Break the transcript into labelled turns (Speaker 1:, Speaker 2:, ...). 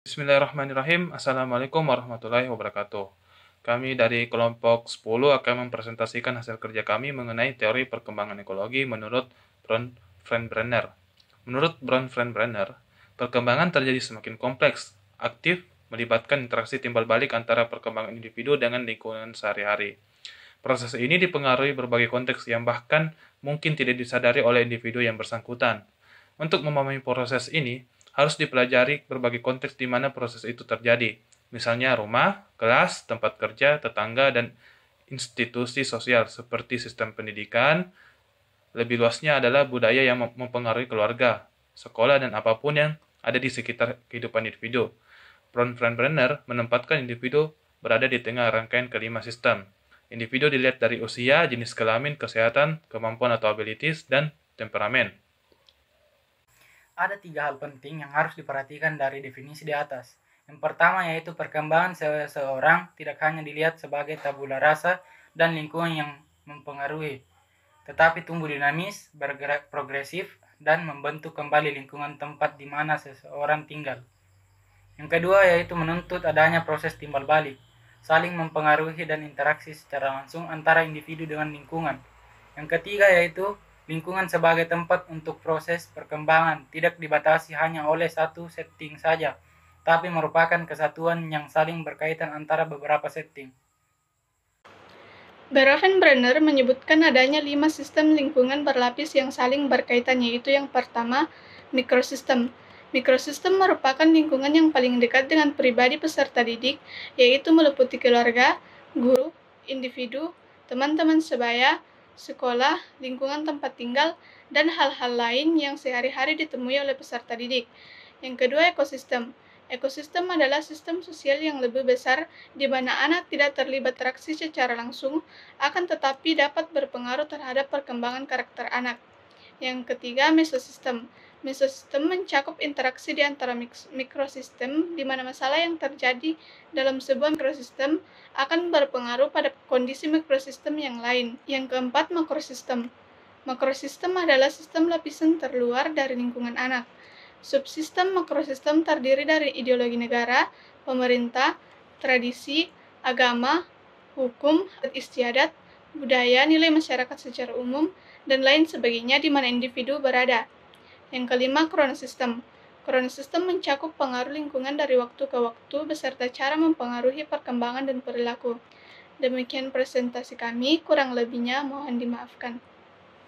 Speaker 1: Bismillahirrahmanirrahim. Assalamualaikum warahmatullahi wabarakatuh. Kami dari kelompok 10 akan mempresentasikan hasil kerja kami mengenai teori perkembangan ekologi menurut Bronfenbrenner. Menurut Bronfenbrenner, perkembangan terjadi semakin kompleks, aktif, melibatkan interaksi timbal balik antara perkembangan individu dengan lingkungan sehari-hari. Proses ini dipengaruhi berbagai konteks yang bahkan mungkin tidak disadari oleh individu yang bersangkutan. Untuk memahami proses ini, harus dipelajari berbagai konteks di mana proses itu terjadi, misalnya rumah, kelas, tempat kerja, tetangga, dan institusi sosial seperti sistem pendidikan. Lebih luasnya adalah budaya yang mempengaruhi keluarga, sekolah, dan apapun yang ada di sekitar kehidupan individu. Bronfenbrenner menempatkan individu berada di tengah rangkaian kelima sistem. Individu dilihat dari usia, jenis kelamin, kesehatan, kemampuan atau abilities, dan temperamen.
Speaker 2: Ada 3 hal penting yang harus diperhatikan dari definisi di atas. Yang pertama yaitu perkembangan seseorang tidak hanya dilihat sebagai tabula rasa dan lingkungan yang mempengaruhi, tetapi tumbuh dinamis, bergerak progresif, dan membentuk kembali lingkungan tempat di mana seseorang tinggal. Yang kedua yaitu menuntut adanya proses timbal balik, saling mempengaruhi dan interaksi secara langsung antara individu dengan lingkungan. Yang ketiga yaitu lingkungan sebagai tempat untuk proses perkembangan tidak dibatasi hanya oleh satu setting saja, tapi merupakan kesatuan yang saling berkaitan antara beberapa setting.
Speaker 3: Bronfenbrenner menyebutkan adanya 5 sistem lingkungan berlapis yang saling berkaitan, yaitu yang pertama, mikrosistem. Mikrosistem merupakan lingkungan yang paling dekat dengan pribadi peserta didik, yaitu meliputi keluarga, guru, individu, teman-teman sebaya, sekolah, lingkungan tempat tinggal, dan hal-hal lain yang sehari-hari ditemui oleh peserta didik. Yang kedua, ekosistem. Ekosistem adalah sistem sosial yang lebih besar di mana anak tidak terlibat interaksi secara langsung, akan tetapi dapat berpengaruh terhadap perkembangan karakter anak. Yang ketiga, mesosistem. Mesosistem mencakup interaksi di antara mikrosistem, di mana masalah yang terjadi dalam sebuah mikrosistem akan berpengaruh pada kondisi mikrosistem yang lain. Yang keempat, makrosistem. Makrosistem adalah sistem lapisan terluar dari lingkungan anak. Subsistem makrosistem terdiri dari ideologi negara, pemerintah, tradisi, agama, hukum, adat istiadat, budaya, nilai masyarakat secara umum, dan lain sebagainya di mana individu berada. Yang kelima, kronosistem. Kronosistem mencakup pengaruh lingkungan dari waktu ke waktu beserta cara mempengaruhi perkembangan dan perilaku. Demikian presentasi kami, kurang lebihnya mohon dimaafkan.